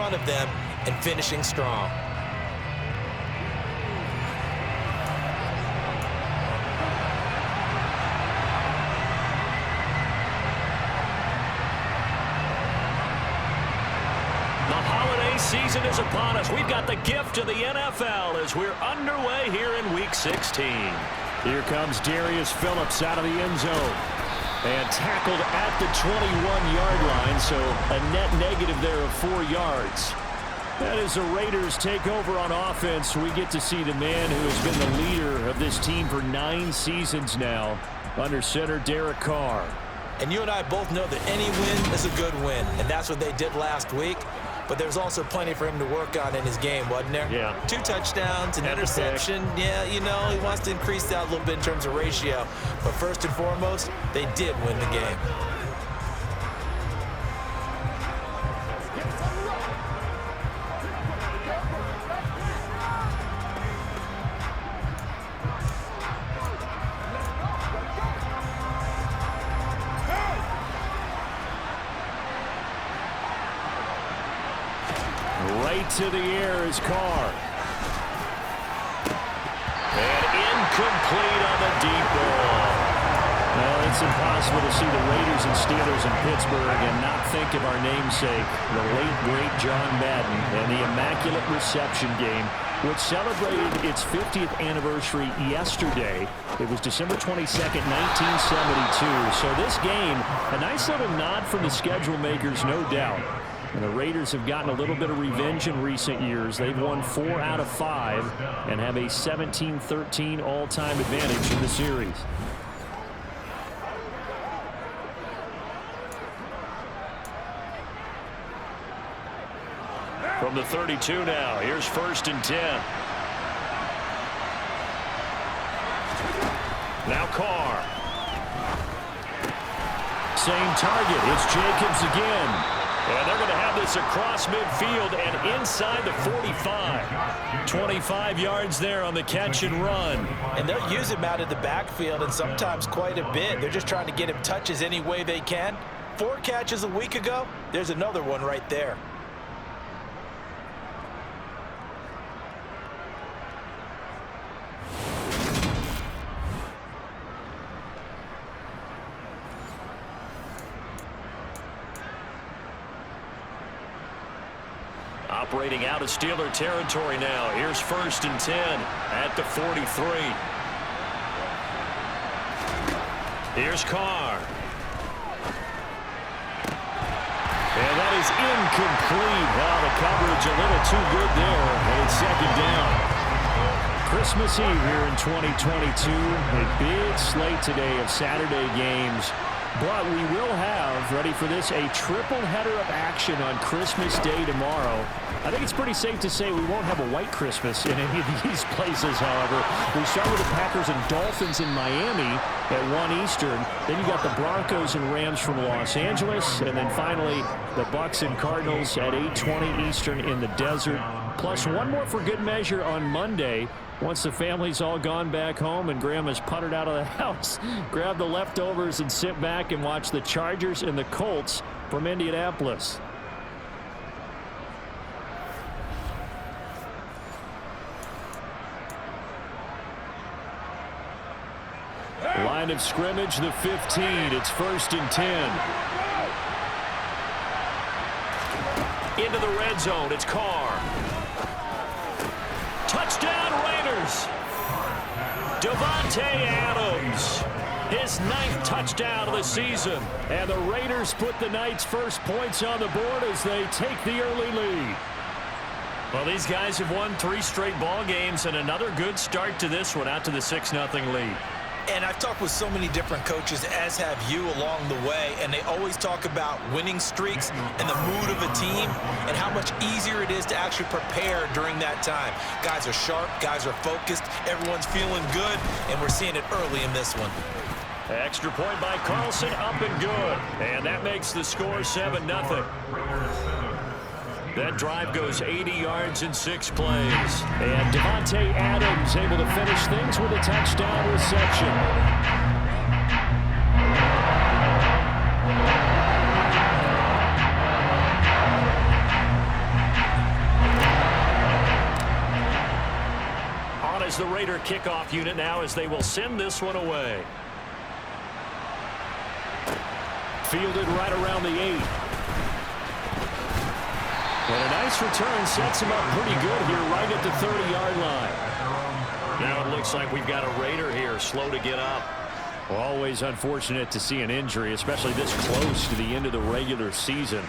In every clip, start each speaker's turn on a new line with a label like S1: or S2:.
S1: front of them and finishing strong.
S2: Season is upon us. We've got the gift of the NFL as we're underway here in Week 16. Here comes Darius Phillips out of the end zone. And tackled at the 21-yard line, so a net negative there of 4 yards. And as the Raiders take over on offense, we get to see the man who has been the leader of this team for 9 seasons now, under center Derek Carr.
S1: And you and I both know that any win is a good win, and that's what they did last week. But there's also plenty for him to work on in his game, wasn't there?
S2: Yeah.
S1: 2 touchdowns, an interception. Yeah, you know, he wants to increase that a little bit in terms of ratio. But first and foremost, they did win the game.
S2: Right to the air is Carr. And incomplete on the deep ball. Well, it's impossible to see the Raiders and Steelers in Pittsburgh and not think of our namesake, the late, great John Madden, and the Immaculate Reception game, which celebrated its 50th anniversary yesterday. It was December 22nd, 1972. So this game, a nice little nod from the schedule makers, no doubt. And the Raiders have gotten a little bit of revenge in recent years. They've won 4 out of 5 and have a 17-13 all-time advantage in the series. From the 32 now, here's 1st and 10. Now Carr. Same target. It's Jacobs again. And they're going to have this across midfield and inside the 45. 25 yards there on the catch and run.
S1: And they'll use him out of the backfield, and sometimes quite a bit. They're just trying to get him touches any way they can. 4 catches a week ago. There's another one right there.
S2: Operating out of Steeler territory now. Here's 1st and 10 at the 43. Here's Carr. And that is incomplete. Wow, the coverage a little too good there. And it's 2nd down. Christmas Eve here in 2022. A big slate today of Saturday games. But we will have, ready for this, a triple header of action on Christmas Day tomorrow. I think it's pretty safe to say we won't have a white Christmas in any of these places, however. We start with the Packers and Dolphins in Miami at 1 Eastern. Then you got the Broncos and Rams from Los Angeles. And then finally, the Bucs and Cardinals at 8:20 Eastern in the desert. Plus one more for good measure on Monday. Once the family's all gone back home and Grandma's puttered out of the house, grab the leftovers and sit back and watch the Chargers and the Colts from Indianapolis. Line of scrimmage, the 15. It's 1st and 10. Into the red zone. It's Carr. Touchdown, Raiders. Davante Adams. His 9th touchdown of the season. And the Raiders put the night's first points on the board as they take the early lead. Well, these guys have won 3 straight ball games and another good start to this one out to the 6-0 lead.
S1: And I've talked with so many different coaches, as have you, along the way, and they always talk about winning streaks and the mood of a team and how much easier it is to actually prepare during that time. Guys are sharp, guys are focused, everyone's feeling good, and we're seeing it early in this one.
S2: Extra point by Carlson, up and good. And that makes the score 7-0. That drive goes 80 yards in 6 plays. And Davante Adams able to finish things with a touchdown reception. out as the Raider kickoff unit now as they will send this one away. Fielded right around the 8. And a nice return sets him up pretty good here right at the 30-yard line. Now it looks like we've got a Raider here slow to get up. Always unfortunate to see an injury, especially this close to the end of the regular season.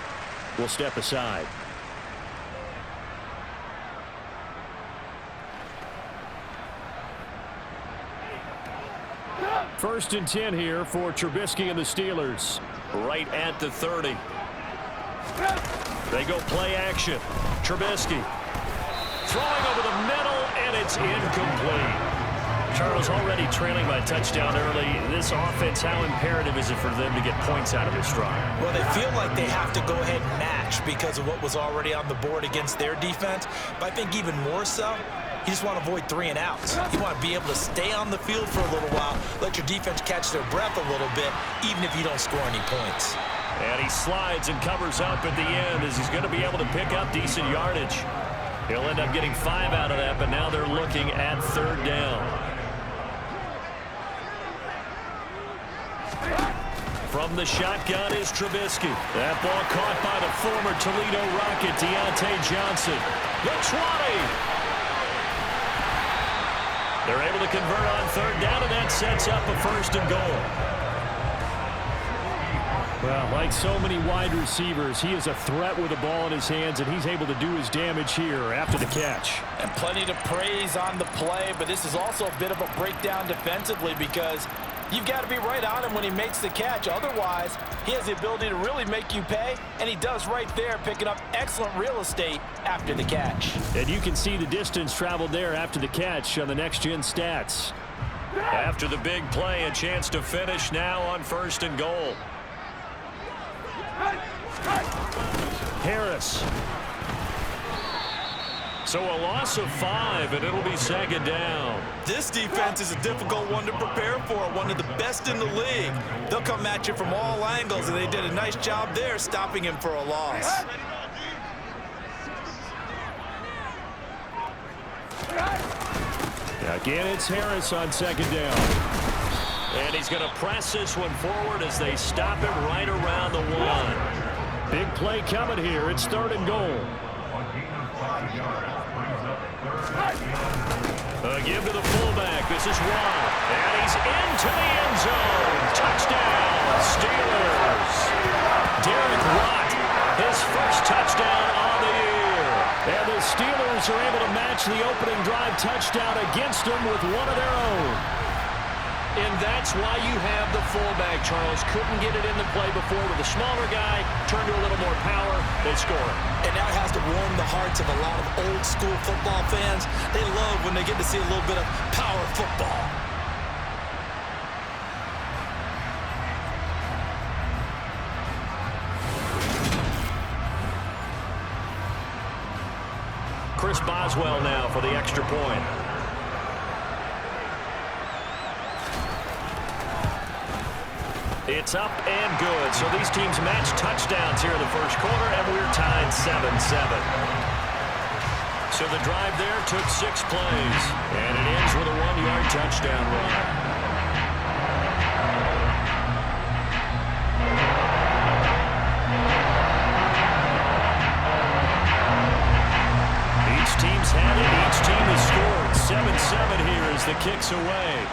S2: We'll step aside. First and 10 here for Trubisky and the Steelers. Right at the 30. They go play action. Trubisky throwing over the middle, and it's incomplete. Charles, already trailing by a touchdown early. This offense, how imperative is it for them to get points out of this drive?
S1: Well, they feel like they have to go ahead and match because of what was already on the board against their defense. But I think even more so, you just want to avoid 3 and outs. You want to be able to stay on the field for a little while, let your defense catch their breath a little bit, even if you don't score any points.
S2: And he slides and covers up at the end as he's going to be able to pick up decent yardage. He'll end up getting 5 out of that, but now they're looking at 3rd down. From the shotgun is Trubisky. That ball caught by the former Toledo Rocket, Deontay Johnson. The 20. They're able to convert on 3rd down, and that sets up a 1st and goal. Well, like so many wide receivers, he is a threat with the ball in his hands, and he's able to do his damage here after the catch.
S1: And plenty to praise on the play, but this is also a bit of a breakdown defensively because you've got to be right on him when he makes the catch. Otherwise, he has the ability to really make you pay, and he does right there, picking up excellent real estate after the catch.
S2: And you can see the distance traveled there after the catch on the next-gen stats. After the big play, a chance to finish now on 1st and goal. Harris. So a loss of 5, and it'll be 2nd down.
S1: This defense is a difficult one to prepare for, one of the best in the league. They'll come at you from all angles, and they did a nice job there stopping him for a loss.
S2: Again, it's Harris on 2nd down. And he's going to press this one forward as they stop him right around the 1. Big play coming here. It's 3rd and goal. Give to the fullback. This is Watt. And he's into the end zone. Touchdown, Steelers. Derek Watt, his first touchdown on the year. And the Steelers are able to match the opening drive touchdown against them with one of their own. And that's why you have the fullback, Charles. Couldn't get it in the play before with a smaller guy. Turned to a little more power. They score.
S1: And that has to warm the hearts of a lot of old-school football fans. They love when they get to see a little bit of power football.
S2: Chris Boswell now for the extra point. It's up and good. So these teams match touchdowns here in the first quarter, and we're tied 7-7. So the drive there took 6 plays, and it ends with a 1-yard touchdown run. Each team's had it. Each team has scored. 7-7 here as the kick's away.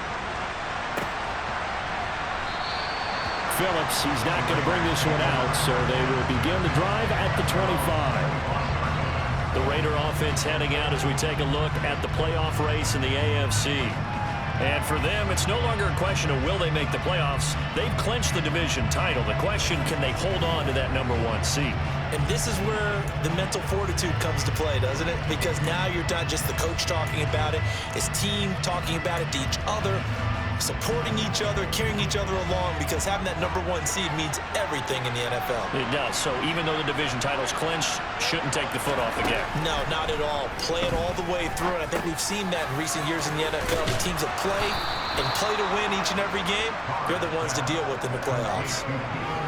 S2: Phillips, he's not going to bring this one out, so they will begin the drive at the 25. The Raider offense heading out as we take a look at the playoff race in the AFC. And for them, it's no longer a question of will they make the playoffs. They've clinched the division title. The question, can they hold on to that #1 seed?
S1: And this is where the mental fortitude comes to play, doesn't it? Because now you're not just the coach talking about it. It's team talking about it to each other, supporting each other, carrying each other along, because having that #1 seed means everything in the NFL.
S2: It does. So even though the division title's clinched, shouldn't take the foot off the gas.
S1: No, not at all. Play it all the way through, and I think we've seen that in recent years in the NFL. The teams that play and play to win each and every game, they're the ones to deal with in the playoffs.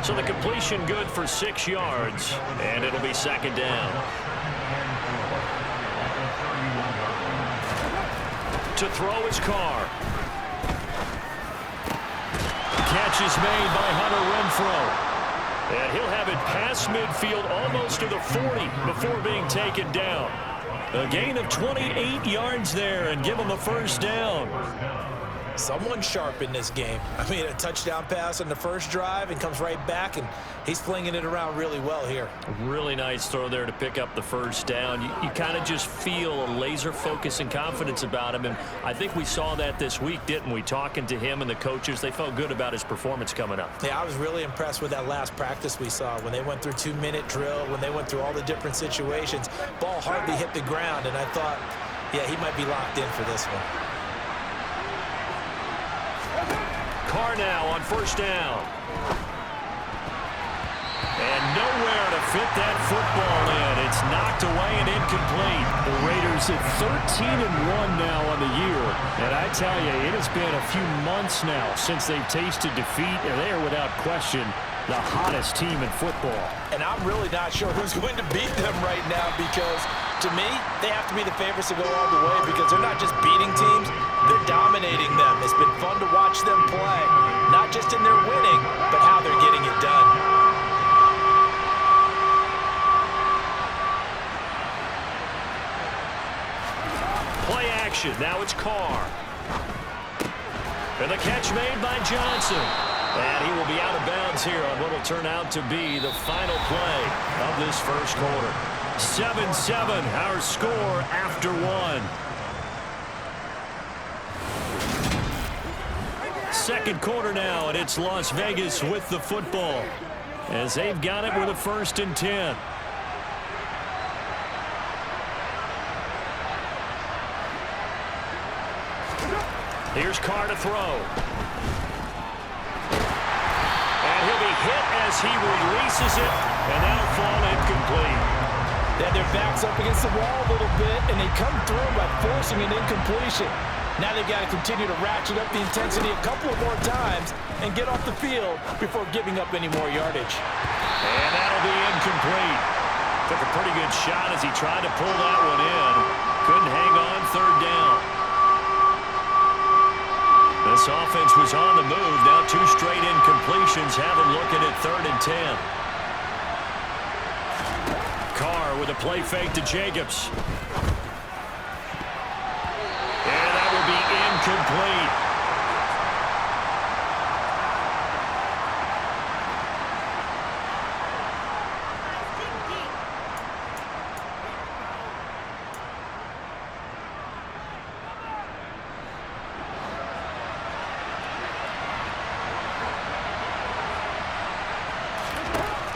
S2: So the completion good for 6 yards, and it'll be 2nd down. To throw his Carr. Catch is made by Hunter Renfrow. And he'll have it past midfield almost to the 40 before being taken down. A gain of 28 yards there and give him a first down.
S1: Someone sharp in this game. I mean, a touchdown pass on the first drive and comes right back, and he's flinging it around really well here.
S2: Really nice throw there to pick up the first down. You kind of just feel a laser focus and confidence about him, and I think we saw that this week, didn't we? Talking to him and the coaches, they felt good about his performance coming up.
S1: Yeah, I was really impressed with that last practice we saw when they went through 2-minute drill, when they went through all the different situations. Ball hardly hit the ground, and I thought, yeah, he might be locked in for this one.
S2: Carr now on first down. And nowhere to fit that football in. It's knocked away and incomplete.
S3: The Raiders at 13-1 now on the year. And I tell you, it has been a few months now since they've tasted defeat, and they are without question the hottest team in football.
S1: And I'm really not sure who's going to beat them right now, because to me, they have to be the favorites to go all the way, because they're not just beating teams, they're dominating them. It's been fun to watch them play, not just in their winning, but how they're getting it done.
S2: Play action. Now it's Carr. And the catch made by Johnson. And he will be out of bounds here on what will turn out to be the final play of this first quarter. 7-7, our score after one. Second quarter now, and it's Las Vegas with the football as they've got it with a 1st and 10. Here's Carr to throw. And he'll be hit as he releases it, and that'll fall incomplete.
S1: They had their backs up against the wall a little bit, and they come through by forcing an incompletion. Now they've got to continue to ratchet up the intensity a couple of more times and get off the field before giving up any more yardage.
S2: And that'll be incomplete. Took a pretty good shot as he tried to pull that one in. Couldn't hang on, 3rd down. This offense was on the move. Now 2 straight incompletions have them looking at 3rd and 10. Carr with a play fake to Jacobs. And that will be incomplete.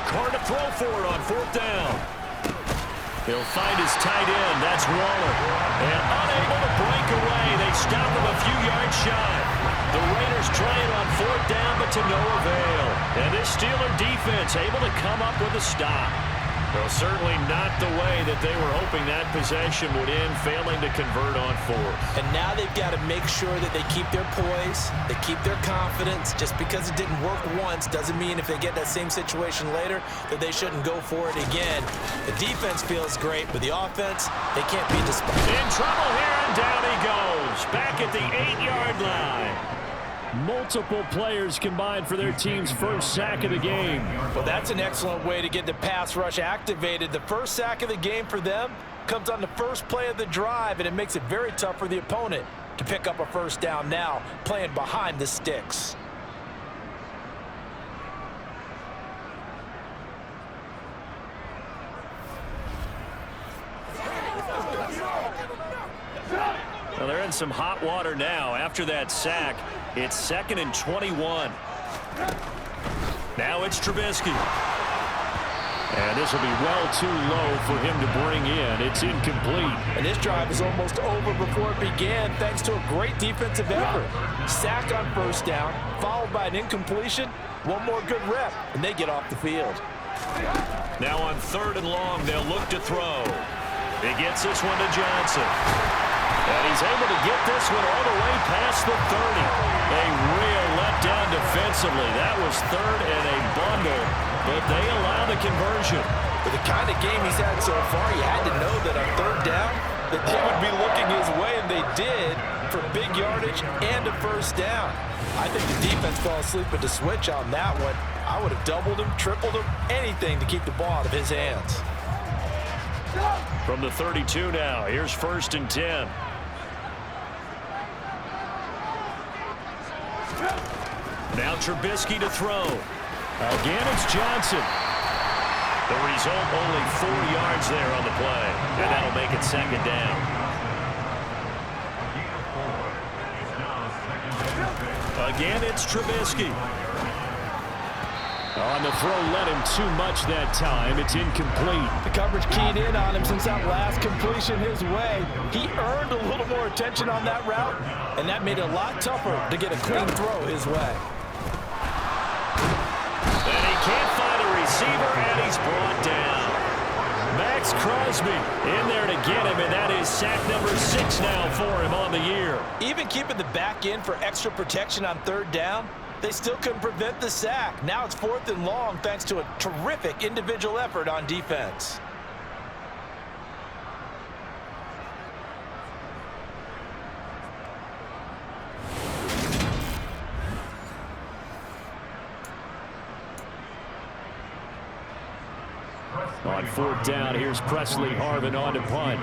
S2: Carr to throw for it on 4th down. He'll find his tight end. That's Waller. And unable to break away. They stop him a few yards shy. The Raiders try it on 4th down, but to no avail. And this Steeler defense able to come up with a stop. Well, certainly not the way that they were hoping that possession would end, failing to convert on 4th.
S1: And now they've got to make sure that they keep their poise, they keep their confidence. Just because it didn't work once doesn't mean if they get that same situation later that they shouldn't go for it again. The defense feels great, but the offense, they can't be despondent.
S2: In trouble here, and down he goes. Back at the 8-yard line.
S3: Multiple players combined for their team's first sack of the game.
S1: Well, that's an excellent way to get the pass rush activated. The first sack of the game for them comes on the first play of the drive, and it makes it very tough for the opponent to pick up a first down now, playing behind the sticks.
S2: Well, they're in some hot water now. After that sack, it's 2nd and 21. Now it's Trubisky. And this will be well too low for him to bring in. It's incomplete.
S1: And this drive is almost over before it began, thanks to a great defensive effort. Sack on 1st down, followed by an incompletion. One more good rep, and they get off the field.
S2: Now on 3rd and long, they'll look to throw. He gets this one to Johnson. And he's able to get this one all the way past the 30. A real letdown defensively. That was 3rd and a bundle, but they allow the conversion.
S1: With the kind of game he's had so far, you had to know that on 3rd down, that they would be looking his way, and they did, for big yardage and a first down. I think the defense fell asleep at the switch on that one. I would have doubled him, tripled him, anything to keep the ball out of his hands.
S3: From the 32 now, here's 1st and 10. Now Trubisky to throw. Again, it's Johnson. The result, only 4 yards there on the play, and that'll make it 2nd down. Again, it's Trubisky. On the throw, led him too much that time. It's incomplete.
S1: The coverage keyed in on him since that last completion his way. He earned a little more attention on that route, and that made it a lot tougher to get a clean throw his way.
S3: And he can't find a receiver, and he's brought down. Max Crosby in there to get him, and that is sack number 6 now for him on the year. Even keeping the back in for extra protection on 3rd down, they still couldn't prevent the sack. Now it's 4th and long thanks to a terrific individual effort on defense. On 4th down, here's Presley Harvin on to punt.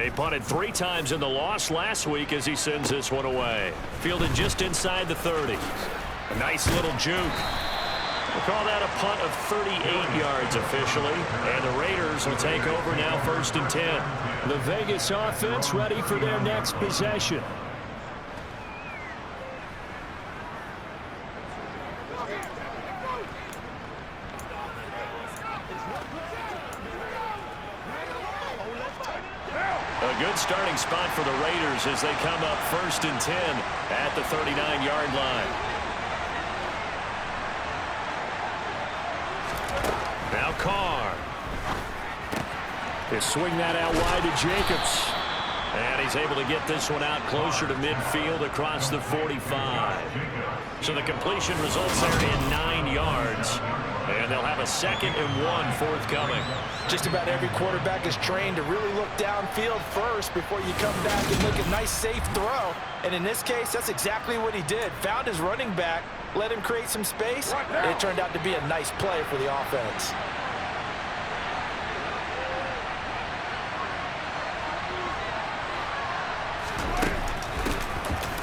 S3: He punted 3 times in the loss last week as he sends this one away. Fielded just inside the 30. A nice little juke. We'll call that a punt of 38 yards officially. And the Raiders will take over now 1st and 10. The Vegas offense ready for their next possession. A good starting spot for the Raiders as they come up 1st and 10 at the 39-yard line. Now Carr. They swing that out wide to Jacobs. And he's able to get this one out closer to midfield across the 45. So the completion results there in 9 yards. And they'll have a 2nd and 1 forthcoming. Just about every quarterback is trained to really look downfield first before you come back and make a nice, safe throw. And in this case, that's exactly what he did. Found his running back, let him create some space, and it turned out to be a nice play for the offense.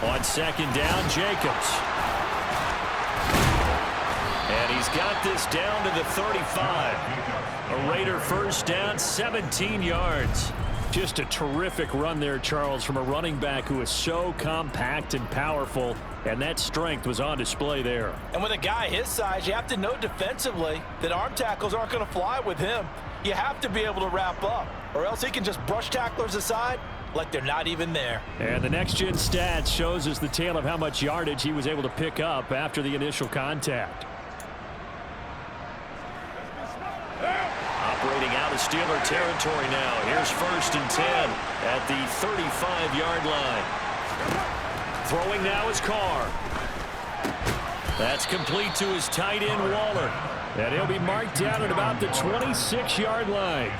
S3: On 2nd down, Jacobs. And he's got this down to the 35. A Raider first down, 17 yards. Just a terrific run there, Charles, from a running back who is so compact and powerful, and that strength was on display there. And with a guy his size, you have to know defensively that arm tackles aren't going to fly with him. You have to be able to wrap up, or else he can just brush tacklers aside like they're not even there. And the next-gen stats shows us the tale of how much yardage he was able to pick up after the initial contact. Operating out of Steeler territory now. Here's 1st and 10 at the 35-yard line. Throwing now is Carr. That's complete to his tight end, Waller. And he'll be marked down at about the 26-yard line.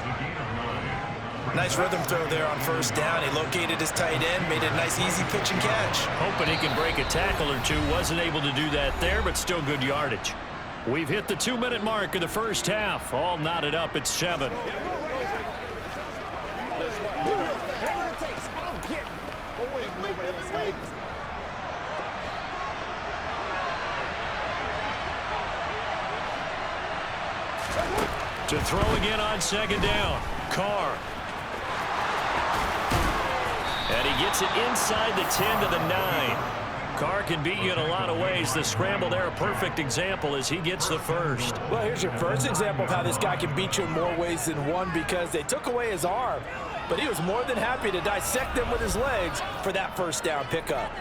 S1: Nice rhythm throw there on 1st down. He located his tight end, made it a nice, easy pitch and catch.
S3: Hoping he can break a tackle or two. Wasn't able to do that there, but still good yardage. We've hit the 2-minute mark of the first half. All knotted up at 7. To throw again on 2nd down. Carr. And he gets it inside the 10 to the 9. Carr can beat you in a lot of ways. The scramble there, a perfect example as he gets the first.
S1: Well, here's your first example of how this guy can beat you in more ways than one, because they took away his arm, but he was more than happy to dissect them with his legs for that 1st down pickup.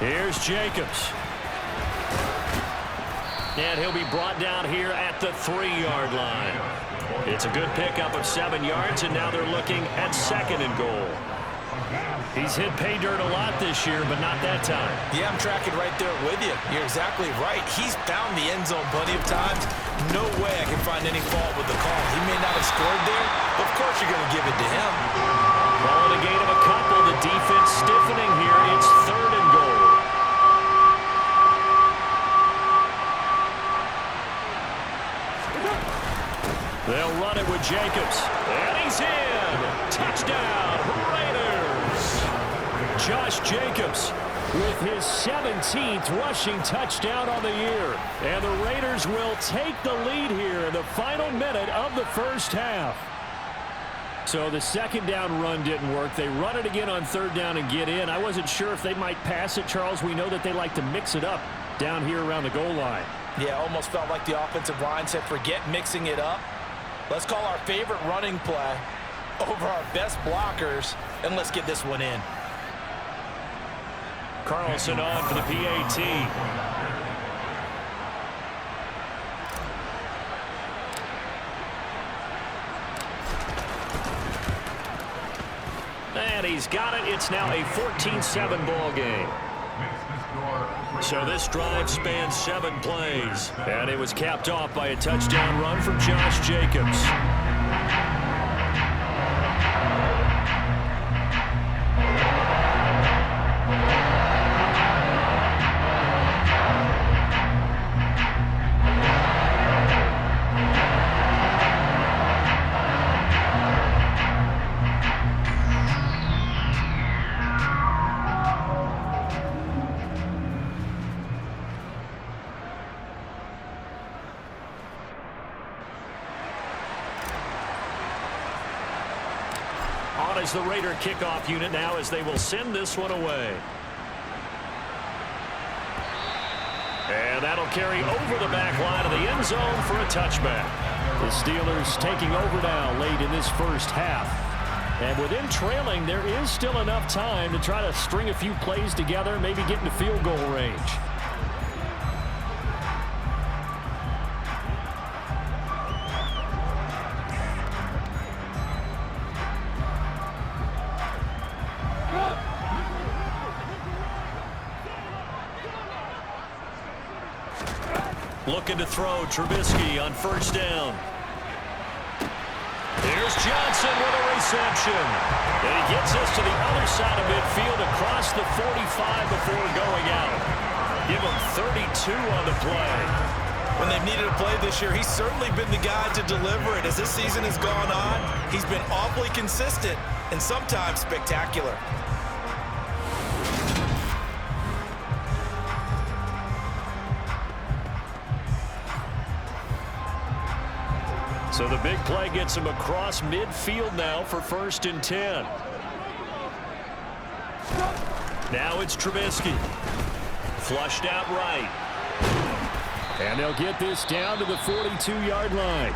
S1: Here's Jacobs.
S3: And he'll be brought down here at the 3-yard line. It's a good pickup of 7 yards, and now they're looking at 2nd and goal. He's hit pay dirt a lot this year, but not that time.
S1: Yeah, I'm tracking right there with you. You're exactly right. He's found the end zone plenty of times. No way I can find any fault with the call. He may not have scored there, but of course you're going to give it to him.
S3: Calling a gain of a couple. The defense stiffening here. It's 3rd and goal. They'll run it with Jacobs. And he's in. Touchdown, Raiders.
S2: Josh Jacobs with his 17th rushing touchdown on the year. And the Raiders will take the lead here in the final minute of the first half. So the 2nd down run didn't work. They run it again on 3rd down and get in. I wasn't sure if they might pass it, Charles. We know that they like to mix it up down here around the goal line.
S1: Yeah, almost felt like the offensive line said, forget mixing it up. Let's call our favorite running play over our best blockers, and let's get this one in.
S3: Carlson on for the PAT. And he's got it. It's now a 14-7 ball game. So this drive spans 7 plays. And it was capped off by a touchdown run from Josh Jacobs. As the Raider kickoff unit now, as they will send this one away. And that'll carry over the back line of the end zone for a touchback.
S2: The Steelers taking over now late in this first half. And with them trailing, there is still enough time to try to string a few plays together, maybe get into field goal range.
S3: Looking to throw, Trubisky on 1st down. Here's Johnson with a reception. And he gets us to the other side of midfield across the 45 before going out. Give him 32 on the play.
S1: When they've needed a play this year, he's certainly been the guy to deliver it. As this season has gone on, he's been awfully consistent and sometimes spectacular.
S3: So the big play gets him across midfield now for 1st and 10. Now it's Trubisky. Flushed out right.
S2: And they'll get this down to the 42-yard line.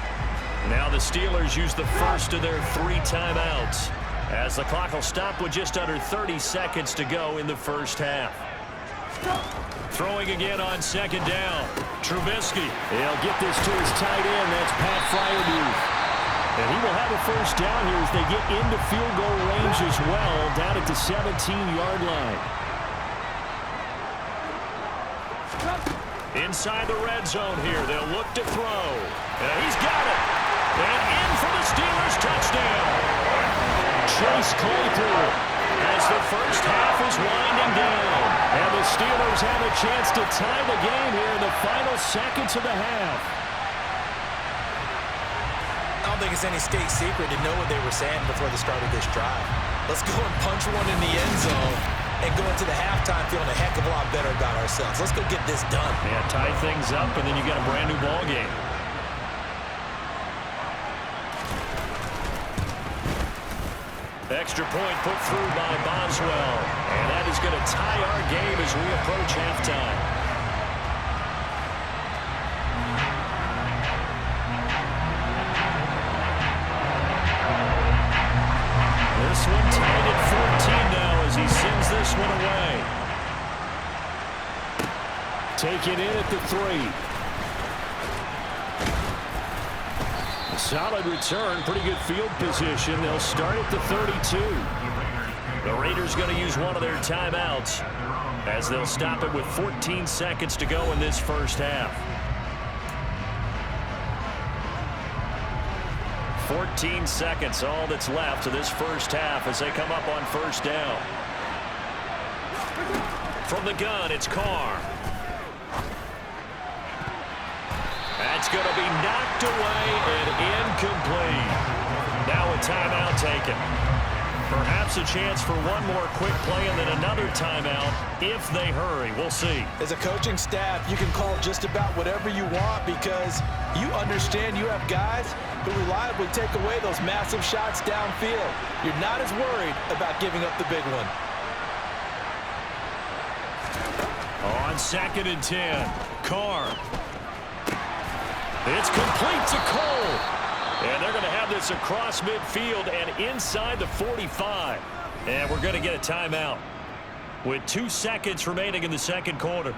S3: Now the Steelers use the first of their 3 timeouts, as the clock will stop with just under 30 seconds to go in the first half. Throwing again on 2nd down. Trubisky.
S2: They'll get this to his tight end. That's Pat Fryermuth. And he will have a 1st down here as they get into field goal range as well, down at the 17-yard line.
S3: Inside the red zone here. They'll look to throw. And he's got it. And in for the Steelers touchdown.
S2: Chase Claypool.
S3: As the first half is winding down.
S2: And the Steelers have a chance to tie the game here in the final seconds of the half.
S1: I don't think it's any state secret to know what they were saying before the start of this drive. Let's go and punch one in the end zone and go into the halftime feeling a heck of a lot better about ourselves. Let's go get this done.
S3: Yeah, tie things up, and then you got a brand new ball game. Extra point put through by Boswell. And that is going to tie our game as we approach halftime. This one tied at 14 now as he sends this one away.
S2: Taken in at the 3. Solid return, pretty good field position. They'll start at the 32.
S3: The Raiders going to use one of their timeouts as they'll stop it with 14 seconds to go in this first half. 14 seconds, all that's left of this first half as they come up on first down. From the gun, it's Carr. That's going to be knocked away and incomplete. Now a timeout taken. Perhaps a chance for one more quick play and then another timeout if they hurry. We'll see.
S1: As a coaching staff, you can call just about whatever you want because you understand you have guys who reliably take away those massive shots downfield. You're not as worried about giving up the big one.
S3: On 2nd and 10, Carr. It's complete to Cole. And they're going to have this across midfield and inside the 45. And we're going to get a timeout with 2 seconds remaining in the second quarter.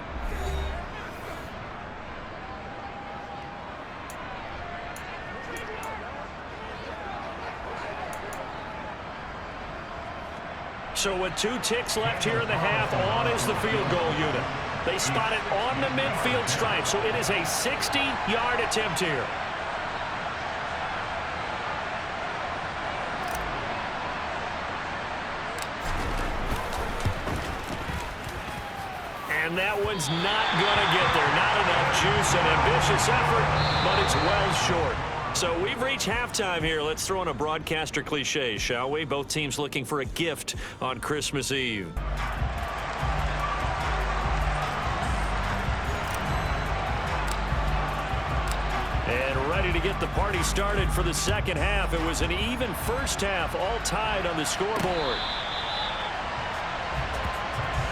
S3: So with 2 ticks left here in the half, on is the field goal unit. They spot it on the midfield stripe, so it is a 60-yard attempt here. And that one's not going to get there. Not enough juice, an ambitious effort, but it's well short. So we've reached halftime here. Let's throw in a broadcaster cliche, shall we? Both teams looking for a gift on Christmas Eve. And ready to get the party started for the second half. It was an even first half, all tied on the scoreboard.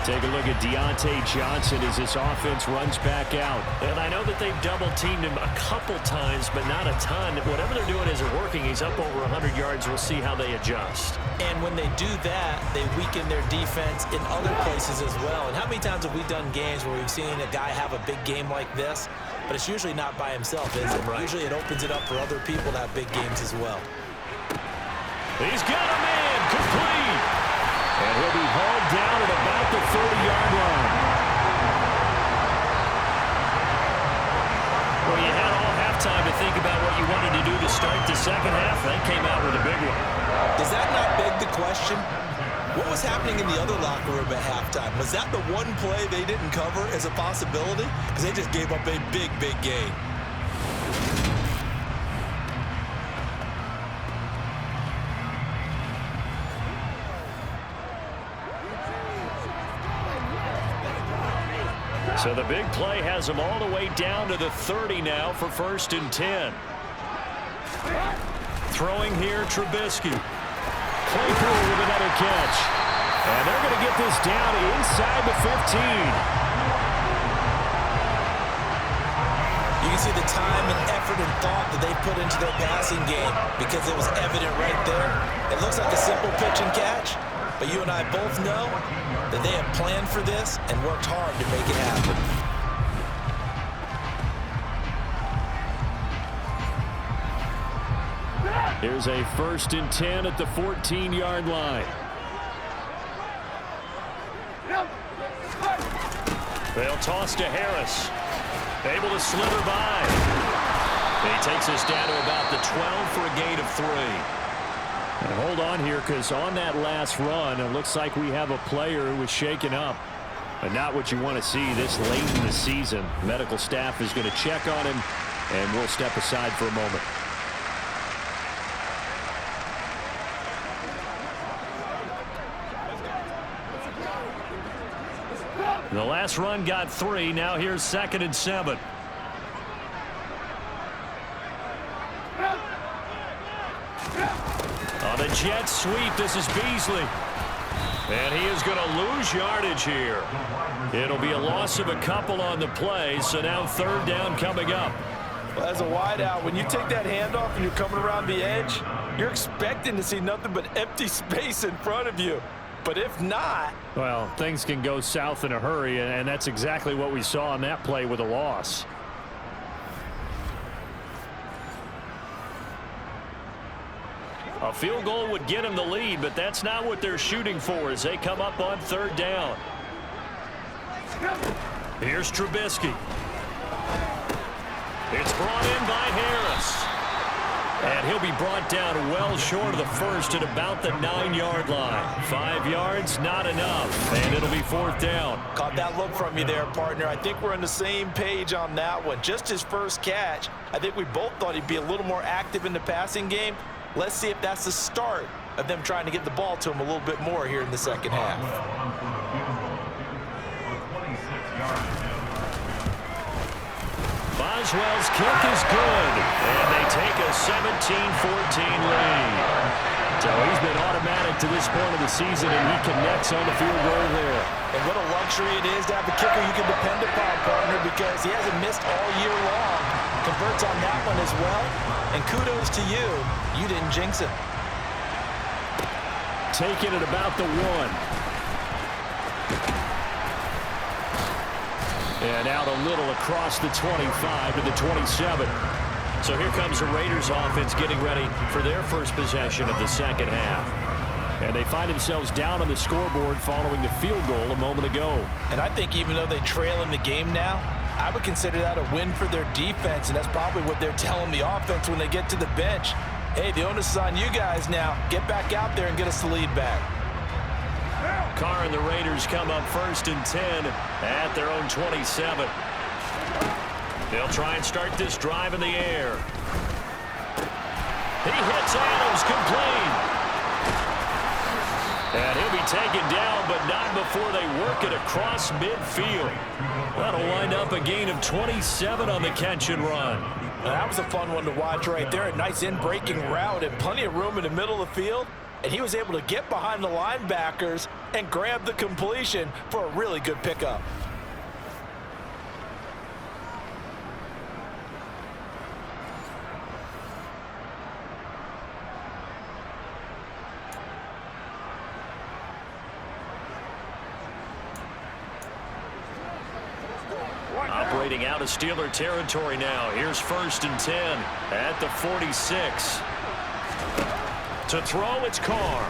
S2: Take a look at Deontay Johnson as this offense runs back out.
S3: And I know that they've double-teamed him a couple times, but not a ton. Whatever they're doing isn't working. He's up over 100 yards. We'll see how they adjust.
S1: And when they do that, they weaken their defense in other places as well. And how many times have we done games where we've seen a guy have a big game like this? But it's usually not by himself, is it? Right. Usually it opens it up for other people to have big games as well.
S3: He's got a man complete.
S2: And he'll be hauled down at about the 30-yard line.
S3: Well, you had all halftime to think about what you wanted to do to start the second half. They came out with a big one.
S1: Does that not beg the question? What was happening in the other locker room at halftime? Was that the one play they didn't cover as a possibility? Because they just gave up a big, big gain.
S3: So the big play has them all the way down to the 30 now for 1st and 10. Throwing here, Trubisky.
S2: Claypool with another catch. And they're going to get this down inside the 15.
S1: You can see the time and effort and thought that they put into their passing game because it was evident right there. It looks like a simple pitch and catch, but you and I both know that they have planned for this and worked hard to make it happen.
S2: Here's a 1st and 10 at the 14-yard line.
S3: They'll toss to Harris. Able to slither by. And he takes us down to about the 12 for a gain of 3.
S2: And hold on here, because on that last run, it looks like we have a player who was shaken up. But not what you want to see this late in the season. Medical staff is going to check on him, and we'll step aside for a moment.
S3: The last run got 3. Now here's 2nd and 7. On a jet sweep, this is Beasley. And he is going to lose yardage here. It'll be a loss of a couple on the play, so now 3rd down coming up.
S1: Well, as a wideout, when you take that handoff and you're coming around the edge, you're expecting to see nothing but empty space in front of you. But if not...
S2: Well, things can go south in a hurry, and that's exactly what we saw on that play with a loss.
S3: A field goal would get them the lead, but that's not what they're shooting for as they come up on third down. Here's Trubisky. It's brought in by Harris. And he'll be brought down well short of the first at about the 9-yard line. 5 yards, not enough, and it'll be fourth down.
S1: Caught that look from you there, partner. I think we're on the same page on that one. Just his first catch. I think we both thought he'd be a little more active in the passing game. Let's see if that's the start of them trying to get the ball to him a little bit more here in the second half.
S3: Boswell's kick is good, and they take a 17-14 lead. So he's been automatic to this point of the season, and he connects on the field goal there.
S1: And what a luxury it is to have a kicker you can depend upon, partner, because he hasn't missed all year long. Converts on that one as well, and kudos to you. You didn't jinx him.
S3: Taking it about the 1. And out a little across the 25 to the 27. So here comes the Raiders offense getting ready for their first possession of the second half. And they find themselves down on the scoreboard following the field goal a moment ago.
S1: And I think even though they trail in the game now, I would consider that a win for their defense, and that's probably what they're telling the offense when they get to the bench. Hey, the onus is on you guys now. Get back out there and get us the lead back.
S3: Carr and the Raiders come up 1st and 10 at their own 27. They'll try and start this drive in the air. He hits Adams complete. And he'll be taken down, but not before they work it across midfield. That'll wind up a gain of 27 on the catch and run.
S1: Now, that was a fun one to watch right there. A nice in-breaking route and plenty of room in the middle of the field. And he was able to get behind the linebackers and grab the completion for a really good pickup.
S3: Operating out of Steeler territory now. Here's 1st and 10 at the 46. To throw, it's Carr.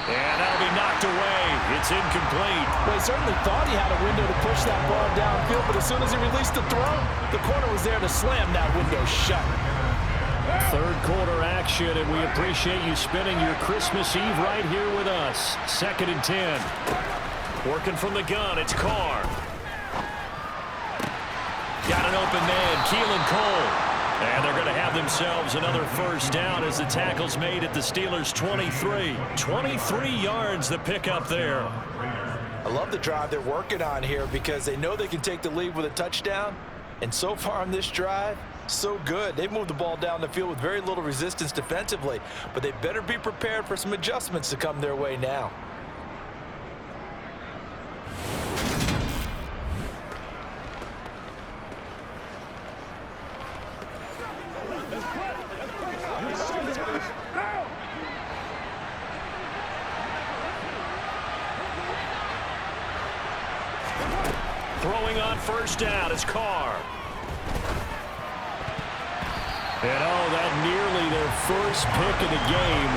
S3: And that'll be knocked away. It's incomplete.
S1: Well, he certainly thought he had a window to push that ball downfield, but as soon as he released the throw, the corner was there to slam that window shut.
S2: Third quarter action, and we appreciate you spending your Christmas Eve right here with us. 2nd and 10.
S3: Working from the gun, it's Carr. Got an open man, Keelan Cole. And they're going to have themselves another first down as the tackle's made at the Steelers' 23. 23 yards the pickup there.
S1: I love the drive they're working on here because they know they can take the lead with a touchdown. And so far on this drive, so good. They've moved the ball down the field with very little resistance defensively, but they better be prepared for some adjustments to come their way now.
S3: Throwing on first down is Carr.
S2: And that nearly their first pick of the game,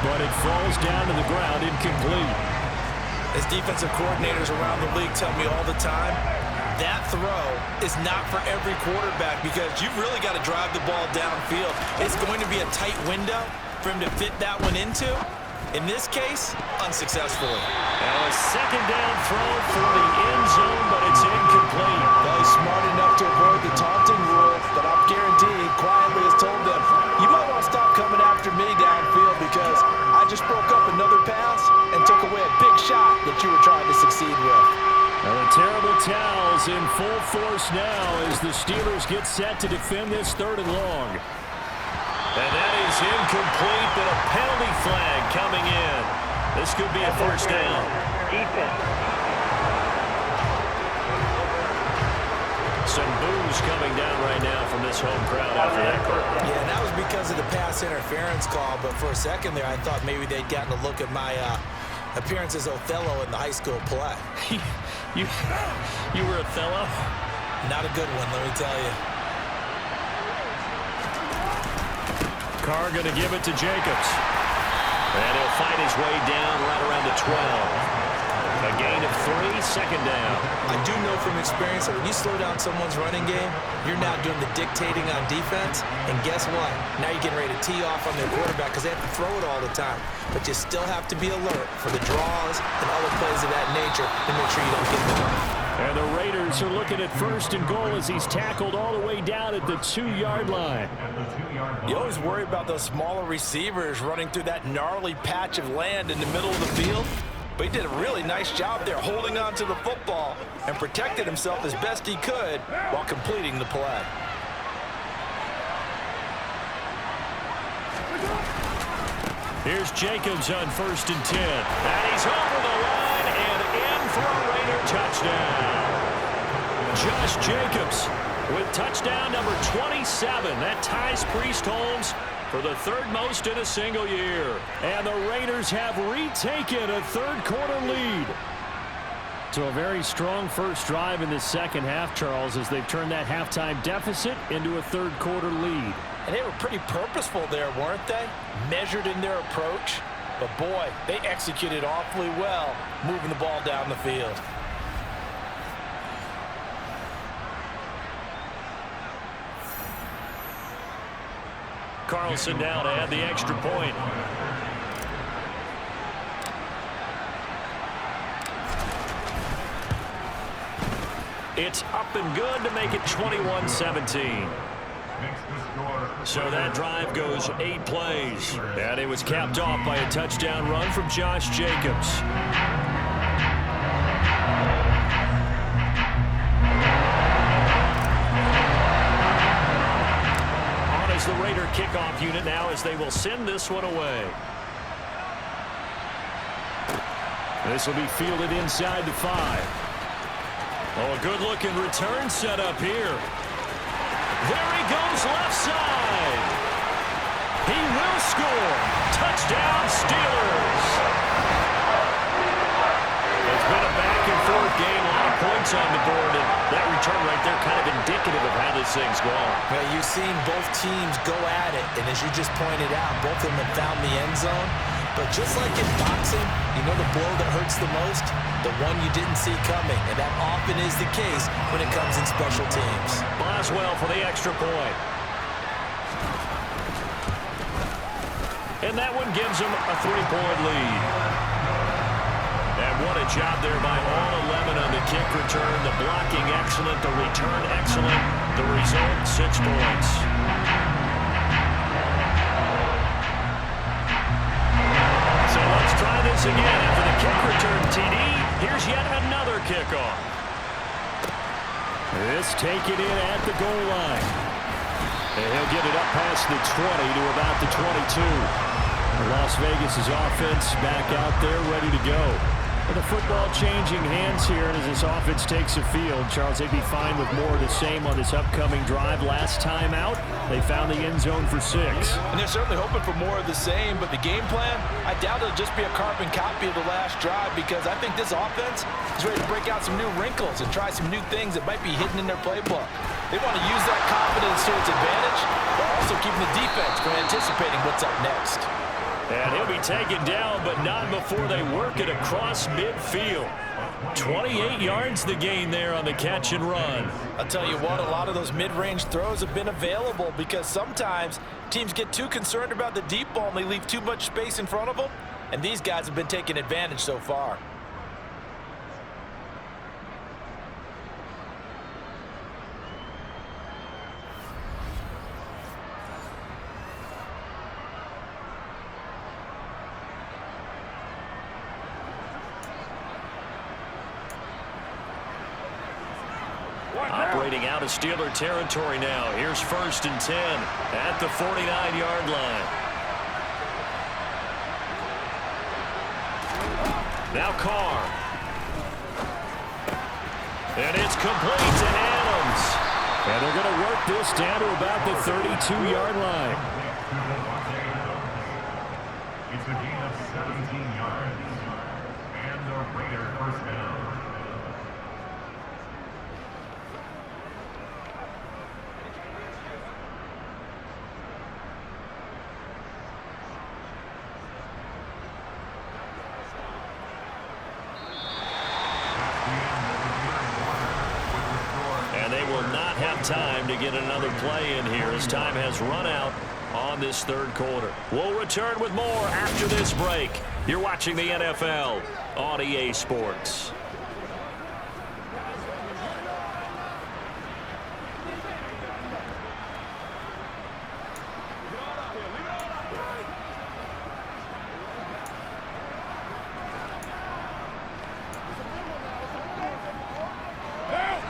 S2: but it falls down to the ground incomplete.
S1: As defensive coordinators around the league tell me all the time, that throw is not for every quarterback because you've really got to drive the ball downfield. It's going to be a tight window for him to fit that one into. In this case, unsuccessfully.
S3: Now a second down throw for the end zone, but it's incomplete.
S1: Well, he's smart enough to avoid the taunting rule, but I'm guaranteed quietly has told them, you might want to stop coming after me downfield because I just broke up another pass and took away a big shot that you were trying to succeed with.
S2: Now the terrible towels in full force now as the Steelers get set to defend this 3rd and long.
S3: And that is incomplete, but a penalty flag coming in. This could be a first down. Some boos coming down right now from this home crowd after that call.
S1: Yeah, and that was because of the pass interference call, but for a second there I thought maybe they'd gotten a look at my appearance as Othello in the high school play.
S3: You were Othello?
S1: Not a good one, let me tell you.
S3: Carr going to give it to Jacobs. And he'll fight his way down right around the 12. A gain of 3, second down.
S1: I do know from experience that when you slow down someone's running game, you're now doing the dictating on defense. And guess what? Now you're getting ready to tee off on their quarterback because they have to throw it all the time. But you still have to be alert for the draws and other plays of that nature to make sure you don't get them.
S2: And the Raiders are looking at 1st and goal as he's tackled all the way down at the 2-yard line.
S1: You always worry about those smaller receivers running through that gnarly patch of land in the middle of the field. But he did a really nice job there holding on to the football and protected himself as best he could while completing the play.
S3: Here's Jacobs on 1st and 10. And he's over the line and in for a Raider touchdown. Josh Jacobs with touchdown number 27. That ties Priest Holmes for the 3rd most in a single year.
S2: And the Raiders have retaken a 3rd-quarter lead. So a very strong first drive in the second half, Charles, as they've turned that halftime deficit into a 3rd-quarter lead.
S1: And they were pretty purposeful there, weren't they? Measured in their approach. But, boy, they executed awfully well moving the ball down the field.
S3: Carlson now to add the extra point. It's up and good to make it 21-17. So that drive goes 8 plays. And it was capped off by a touchdown run from Josh Jacobs. The Raider kickoff unit now as they will send this one away.
S2: This will be fielded inside the 5.
S3: Oh, a good-looking return set up here. There he goes left side. He will score. Touchdown, Steelers. It's been a back-and-forth game. A lot of points on the board, and that return right there kind of indicative of how this thing's going.
S1: Well, you've seen both teams go at it, and as you just pointed out, both of them have found the end zone. But just like in boxing, you know the blow that hurts the most? The one you didn't see coming, and that often is the case when it comes in special teams.
S3: Boswell for the extra point. And that one gives them a 3-point lead. And what a job there by all 11 on the kick return. The blocking excellent, the return excellent. The result, 6 points. So let's try this again. After the kick return TD, here's yet another kickoff.
S2: This taken in at the goal line. And he'll get it up past the 20 to about the 22. Las Vegas' offense back out there ready to go. With the football changing hands here, and as this offense takes the field, Charles, they'd be fine with more of the same on this upcoming drive. Last time out, they found the end zone for 6.
S1: And they're certainly hoping for more of the same, but the game plan, I doubt it'll just be a carbon copy of the last drive, because I think this offense is ready to break out some new wrinkles and try some new things that might be hidden in their playbook. They want to use that confidence to its advantage, while also keeping the defense from anticipating what's up next.
S3: And he'll be taken down, but not before they work it across midfield. 28 yards the gain there on the catch and run.
S1: I'll tell you what, a lot of those mid-range throws have been available because sometimes teams get too concerned about the deep ball and they leave too much space in front of them, and these guys have been taking advantage so far.
S3: Operating out of Steeler territory now. Here's 1st and 10 at the 49-yard line. Now Carr. And it's complete to Adams.
S2: And they're going to work this down to about the 32-yard line.
S4: It's a gain of 17 yards. And the Raider first down.
S3: have time to get another play in here as time has run out on this third quarter. We'll return with more after this break. You're watching the NFL on EA Sports.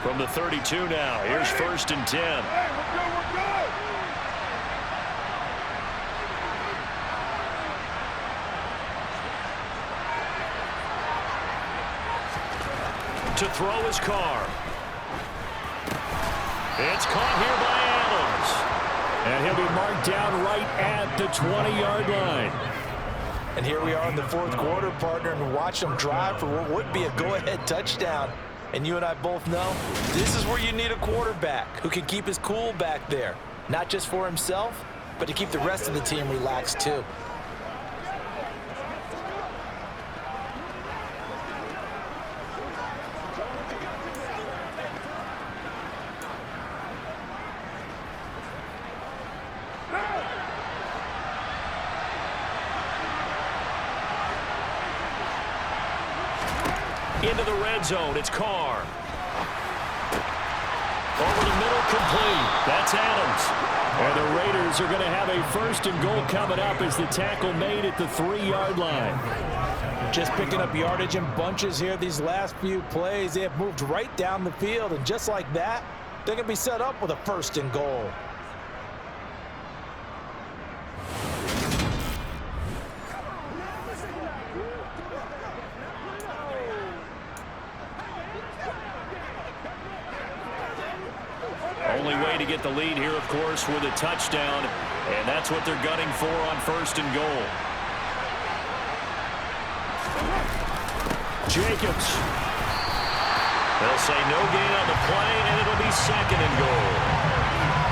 S3: From the 32 now, here's 1st and 10. To throw his car. It's caught here by Adams.
S2: And he'll be marked down right at the 20-yard line.
S1: And here we are in the fourth quarter, partner, and watch them drive for what would be a go-ahead touchdown. And you and I both know this is where you need a quarterback who can keep his cool back there, not just for himself, but to keep the rest of the team relaxed too.
S3: Into the red zone, it's Carr. Over the middle, complete. That's Adams.
S2: And the Raiders are going to have a 1st and goal coming up as the tackle made at the 3-yard line.
S1: Just picking up yardage in bunches here these last few plays. They have moved right down the field, and just like that, they're going to be set up with a 1st and goal.
S3: Only way to get the lead here, of course, with a touchdown, and that's what they're gunning for on 1st and goal.
S2: Jacobs.
S3: They'll say no gain on the play, and it'll be 2nd and goal.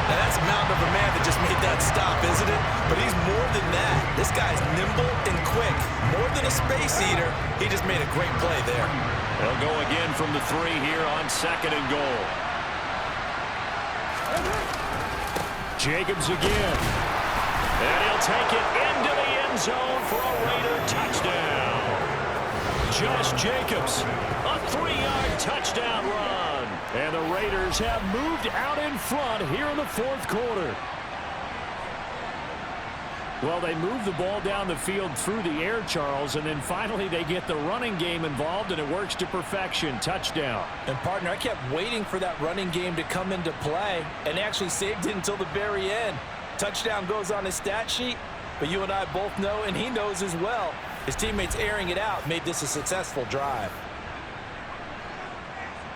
S1: Now that's a mountain of a man that just made that stop, isn't it? But he's more than that. This guy's nimble and quick. More than a space eater. He just made a great play there.
S3: They'll go again from the 3 here on 2nd and goal.
S2: Jacobs again.
S3: And he'll take it into the end zone for a Raider touchdown.
S2: Josh Jacobs.
S3: A 3-yard touchdown run.
S2: And the Raiders have moved out in front here in the fourth quarter. Well, they move the ball down the field through the air, Charles, and then finally they get the running game involved, and it works to perfection. Touchdown.
S1: And, partner, I kept waiting for that running game to come into play, and they actually saved it until the very end. Touchdown goes on his stat sheet, but you and I both know, and he knows as well, his teammates airing it out made this a successful drive.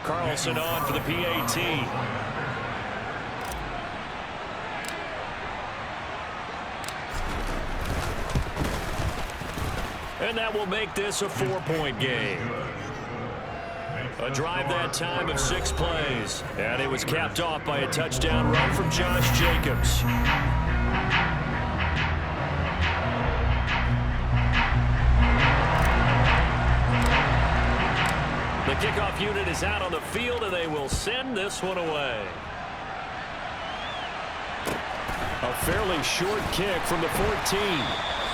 S3: Carlson on for the PAT. And that will make this a 4-point game. A drive that time of 6 plays. And it was capped off by a touchdown run from Josh Jacobs. The kickoff unit is out on the field, and they will send this one away.
S2: A fairly short kick from the 14.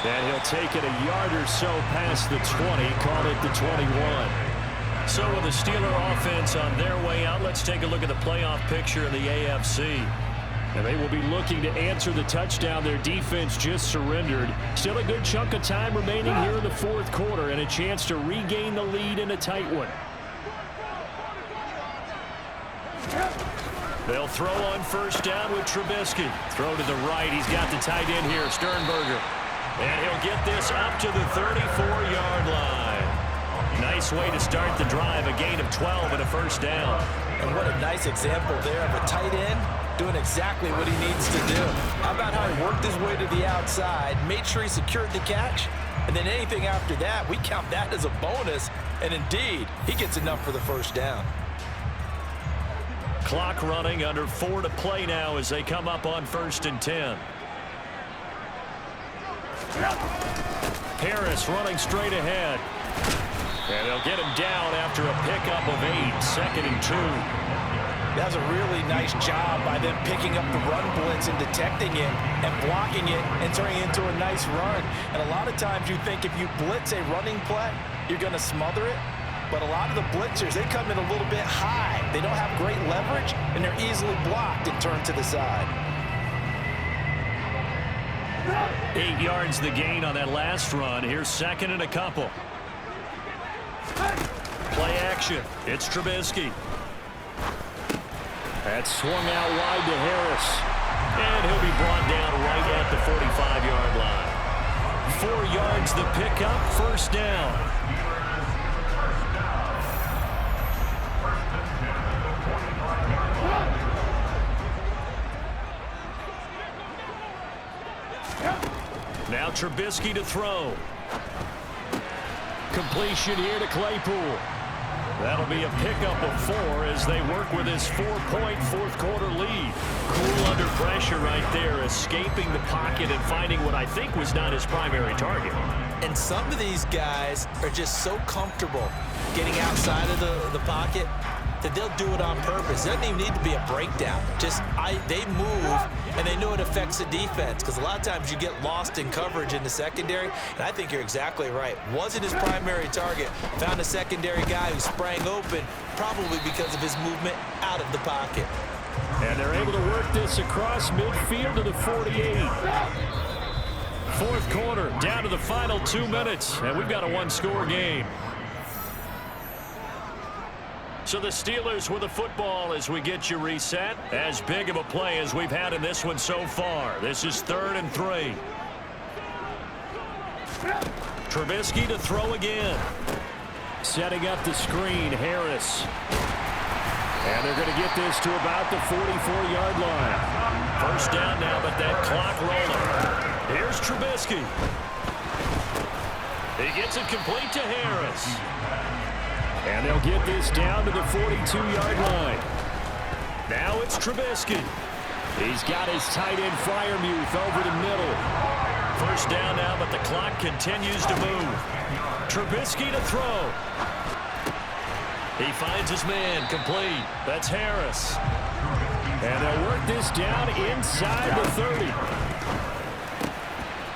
S2: And he'll take it a yard or so past the 20, call it the 21.
S3: So with the Steeler offense on their way out, let's take a look at the playoff picture in the AFC.
S2: And they will be looking to answer the touchdown their defense just surrendered. Still a good chunk of time remaining here in the fourth quarter and a chance to regain the lead in a tight one.
S3: They'll throw on 1st down with Trubisky. Throw to the right. He's got the tight end here, Sternberger. And he'll get this up to the 34-yard line. Nice way to start the drive, a gain of 12 and a 1st down.
S1: And what a nice example there of a tight end doing exactly what he needs to do. How about how he worked his way to the outside, made sure he secured the catch, and then anything after that, we count that as a bonus. And indeed, he gets enough for the 1st down.
S3: Clock running, under 4 to play now as they come up on 1st and 10. Harris running straight ahead. And they'll get him down after a pickup of 8, 2nd and 2.
S1: That was a really nice job by them picking up the run blitz and detecting it and blocking it and turning it into a nice run. And a lot of times you think if you blitz a running play, you're going to smother it. But a lot of the blitzers, they come in a little bit high. They don't have great leverage, and they're easily blocked and turned to the side.
S3: 8 yards the gain on that last run. Here's second and a couple. Play action. It's Trubisky. That's swung out wide to Harris. And he'll be brought down right at the 45-yard line. 4 yards the pickup, first down. Now Trubisky to throw. Completion here to Claypool. That'll be a pickup of 4 as they work with his 4-point fourth-quarter lead. Cool under pressure right there, escaping the pocket and finding what I think was not his primary target.
S1: And some of these guys are just so comfortable getting outside of the pocket that they'll do it on purpose. It doesn't even need to be a breakdown. They move, and they know it affects the defense, because a lot of times you get lost in coverage in the secondary, and I think you're exactly right. Wasn't his primary target. Found a secondary guy who sprang open, probably because of his movement out of the pocket.
S2: And they're able to work this across midfield to the 48.
S3: Fourth quarter, down to the final 2 minutes, and we've got a one-score game. So the Steelers with the football as we get you reset. As big of a play as we've had in this one so far. This is 3rd and 3. Trubisky to throw again.
S2: Setting up the screen, Harris. And they're going to get this to about the 44-yard line.
S3: First down now, but that clock rolling. Here's Trubisky. He gets it complete to Harris.
S2: And they'll get this down to the 42-yard line.
S3: Now it's Trubisky.
S2: He's got his tight end Freiermuth over the middle.
S3: First down now, but the clock continues to move. Trubisky to throw. He finds his man, complete. That's Harris.
S2: And they'll work this down inside the 30.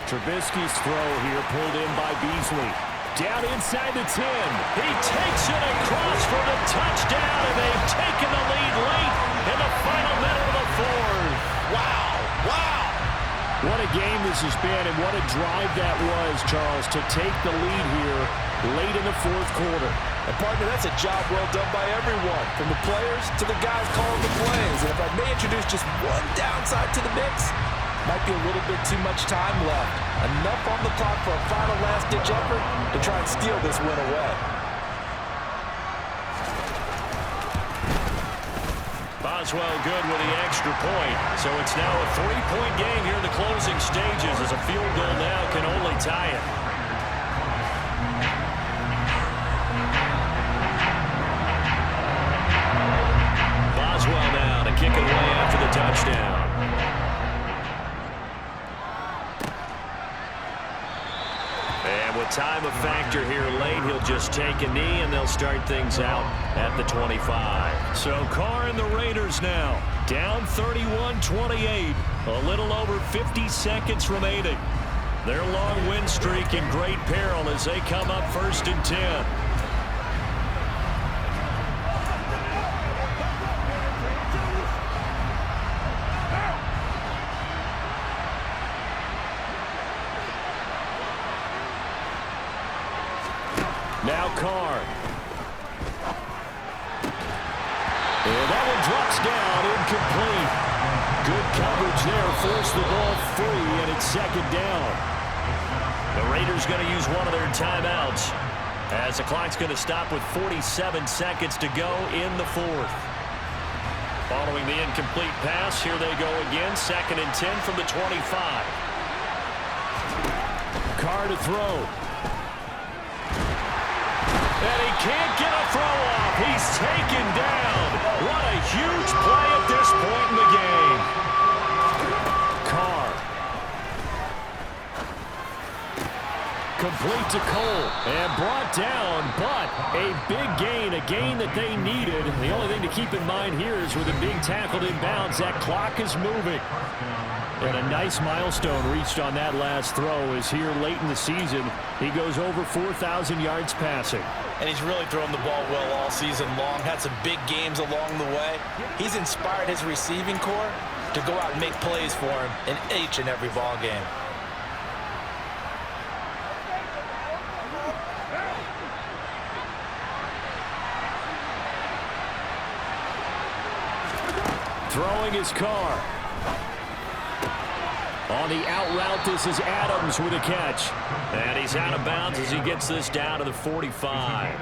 S2: Trubisky's throw here pulled in by Beasley. Down inside the 10.
S3: He takes it across for the touchdown, and they've taken the lead late in the final minute of the fourth.
S1: Wow, wow.
S2: What a game this has been, and what a drive that was, Charles, to take the lead here late in the fourth quarter.
S1: And partner, that's a job well done by everyone, from the players to the guys calling the plays. And if I may introduce just one downside to the mix, might be a little bit too much time left. Enough on the clock for a final last-ditch effort to try and steal this win away.
S3: Boswell good with the extra point. So it's now a 3-point game here in the closing stages, as a field goal now can only tie it. Boswell now to kick it away after the touchdown. And with time a factor here late, he'll just take a knee, and they'll start things out at the 25. So Carr and the Raiders now down 31-28. A little over 50 seconds remaining. Their long win streak in great peril as they come up 1st and 10.
S2: Now Carr. And that one drops down, incomplete. Good coverage there, forced the ball free, and it's 2nd down.
S3: The Raiders going to use one of their timeouts as the clock's going to stop with 47 seconds to go in the fourth. Following the incomplete pass, here they go again, 2nd and 10 from the 25.
S2: Carr to throw.
S3: And he can't get a throw off. He's taken down. What a huge play at this point in the game.
S2: Carr. complete to Cole. And brought down, but a big gain, a gain that they needed. The only thing to keep in mind here is with him being tackled inbounds, that clock is moving. And a nice milestone reached on that last throw as here late in the season, he goes over 4,000 yards passing.
S1: And he's really thrown the ball well all season long, had some big games along the way. He's inspired his receiving corps to go out and make plays for him in each and every ball game.
S2: Throwing his car. On the out route, this is Adams with a catch.
S3: And he's out of bounds as he gets this down to the 45.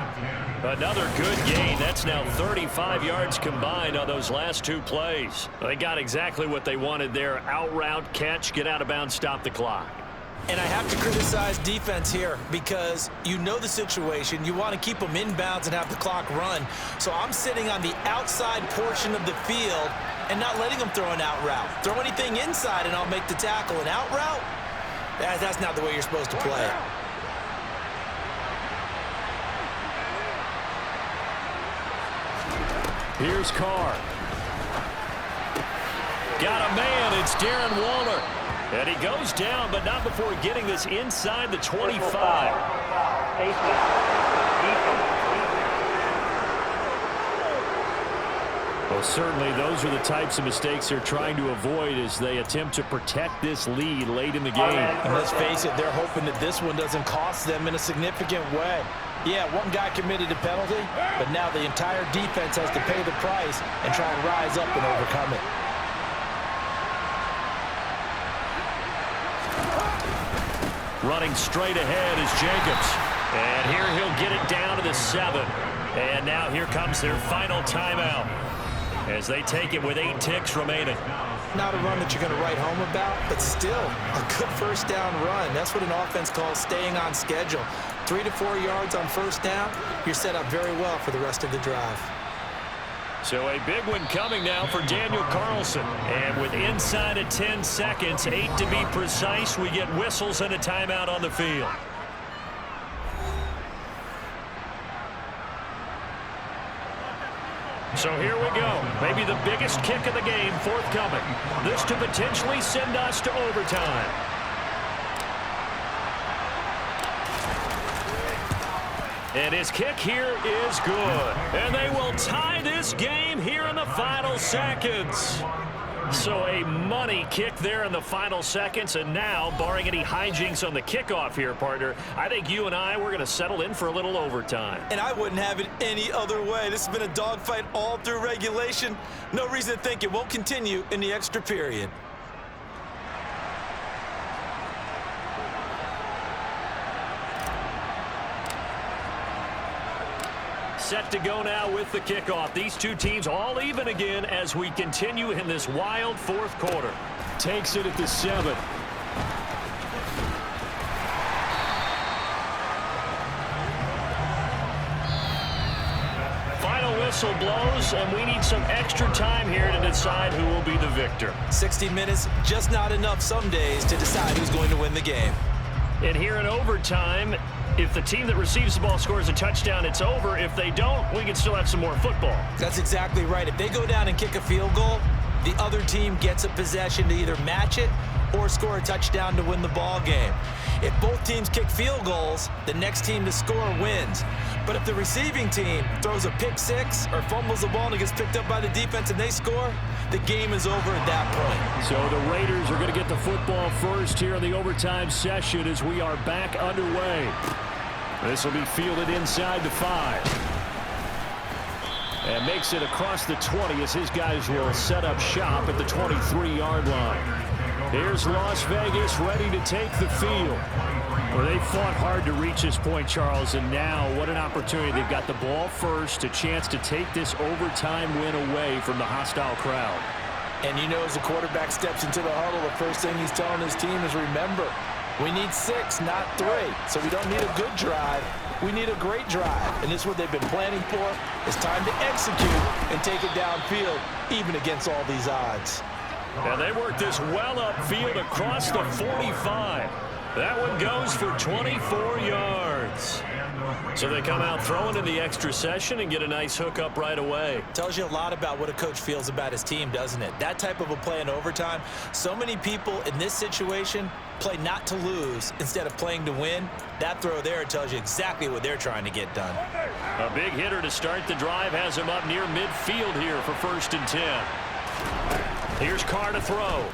S3: Another good gain. That's now 35 yards combined on those last two plays. They got exactly what they wanted there. Out route, catch, get out of bounds, stop the clock.
S1: And I have to criticize defense here because you know the situation. You want to keep them inbounds and have the clock run. So I'm sitting on the outside portion of the field and not letting them throw an out route. Throw anything inside and I'll make the tackle. An out route? That's not the way you're supposed to play it.
S2: Here's Carr.
S3: Got a man. It's Darren Waller. And he goes down, but not before getting this inside the 25.
S2: Well, certainly those are the types of mistakes they're trying to avoid as they attempt to protect this lead late in the game.
S1: And let's face it, they're hoping that this one doesn't cost them in a significant way. Yeah, one guy committed a penalty, but now the entire defense has to pay the price and try and rise up and overcome it.
S3: Running straight ahead is Jacobs. And here he'll get it down to the 7. And now here comes their final timeout as they take it with 8 ticks remaining.
S1: Not a run that you're going to write home about, but still a good first down run. That's what an offense calls staying on schedule. 3 to 4 yards on first down, you're set up very well for the rest of the drive.
S3: So a big one coming now for Daniel Carlson. And with inside of 10 seconds, 8 to be precise, we get whistles and a timeout on the field. So here we go. Maybe the biggest kick of the game forthcoming. This to potentially send us to overtime. And his kick here is good. And they will tie this game here in the final seconds. So a money kick there in the final seconds. And now, barring any hijinks on the kickoff here, partner, I think you and we're going to settle in for a little overtime.
S1: And I wouldn't have it any other way. This has been a dogfight all through regulation. No reason to think it won't continue in the extra period.
S3: Set to go now with the kickoff. These two teams all even again as we continue in this wild fourth quarter.
S2: Takes it at the 7.
S3: Final whistle blows, and we need some extra time here to decide who will be the victor.
S1: 60 minutes, just not enough some days to decide who's going to win the game.
S3: And here in overtime, if the team that receives the ball scores a touchdown, it's over. If they don't, we can still have some more football.
S1: That's exactly right. If they go down and kick a field goal, the other team gets a possession to either match it or score a touchdown to win the ball game. If both teams kick field goals, the next team to score wins. But if the receiving team throws a pick six or fumbles the ball and it gets picked up by the defense and they score, the game is over at that point.
S2: So the Raiders are going to get the football first here in the overtime session as we are back underway. This will be fielded inside the 5. And makes it across the 20 as his guys will set up shop at the 23-yard line. Here's Las Vegas ready to take the field. Well, they fought hard to reach this point, Charles, and now what an opportunity. They've got the ball first, a chance to take this overtime win away from the hostile crowd.
S1: And you know, as the quarterback steps into the huddle, the first thing he's telling his team is, remember, we need 6, not 3. So we don't need a good drive. We need a great drive. And this is what they've been planning for. It's time to execute and take it downfield, even against all these odds.
S3: And they work this well upfield across the 45. That one goes for 24 yards. So they come out throwing in the extra session and get a nice hookup right away.
S1: Tells you a lot about what a coach feels about his team, doesn't it? That type of a play in overtime. So many people in this situation play not to lose instead of playing to win. That throw there tells you exactly what they're trying to get done.
S3: A big hitter to start the drive has him up near midfield here for 1st and 10. Here's Carr to throw.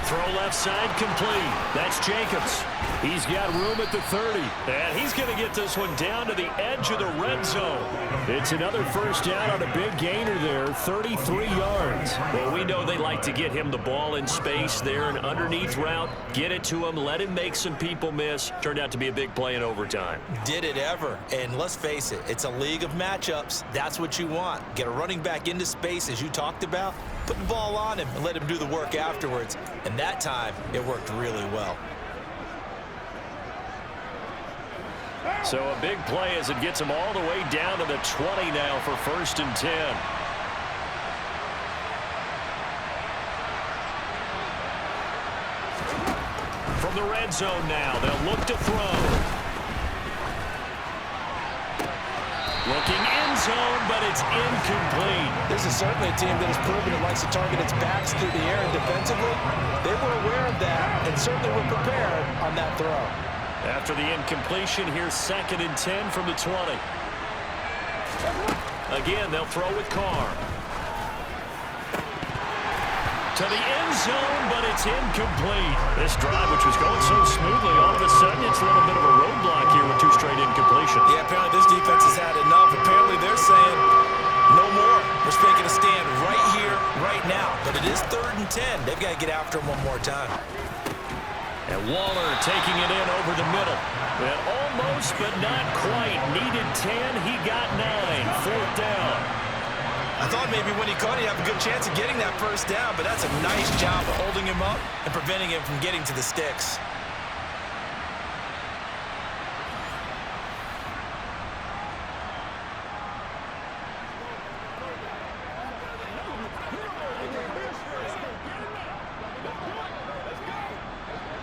S3: Throw left side complete. That's Jacobs. He's got room at the 30. And he's going to get this one down to the edge of the red zone.
S2: It's another first down on a big gainer there, 33 yards.
S3: Well, we know they like to get him the ball in space there, an underneath route. Get it to him, let him make some people miss. Turned out to be a big play in overtime.
S1: Did it ever. And let's face it, it's a league of matchups. That's what you want. Get a running back into space, as you talked about. Put the ball on him and let him do the work afterwards. And that time, it worked really well.
S3: So a big play as it gets him all the way down to the 20 now for 1st and 10. From the red zone now, they'll look to throw. Looking end zone, but it's incomplete.
S1: This is certainly a team that has proven it likes to target its backs through the air and defensively. They were aware of that and certainly were prepared on that throw.
S3: After the incompletion, here's 2nd and 10 from the 20. Again, they'll throw with Carr. To the end zone, but it's incomplete. This drive, which was going so smoothly, all of a sudden it's a little bit of a roadblock here with 2 straight incompletions.
S1: Yeah, apparently this defense has had enough. Apparently they're saying no more. We're making a stand right here, right now. But it is 3rd and 10. They've got to get after him one more time.
S3: And Waller taking it in over the middle. And almost, but not quite. Needed 10. He got 9. 4th down.
S1: I thought maybe when he caught it, he'd have a good chance of getting that 1st down, but that's a nice job of holding him up and preventing him from getting to the sticks.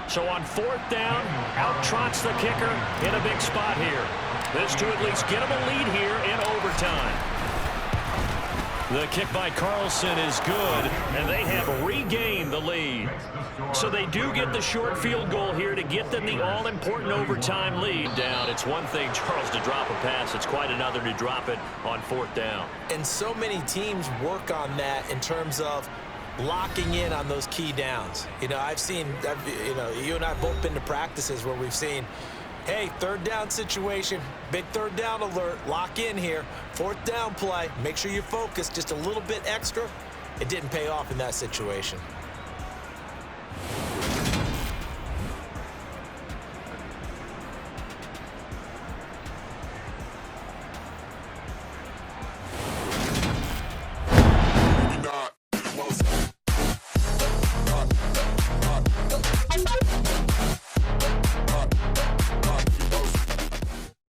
S3: So on 4th down, out trots the kicker in a big spot here. This to at least get him a lead here in overtime. The kick by Carlson is good, and they have regained the lead. So they do get the short field goal here to get them the all-important overtime lead down. It's one thing, Charles, to drop a pass. It's quite another to drop it on 4th down.
S1: And so many teams work on that in terms of locking in on those key downs. You know, you and I have both been to practices where we've seen, hey, 3rd down situation, big 3rd down alert, lock in here, 4th down play, make sure you focus just a little bit extra. It didn't pay off in that situation.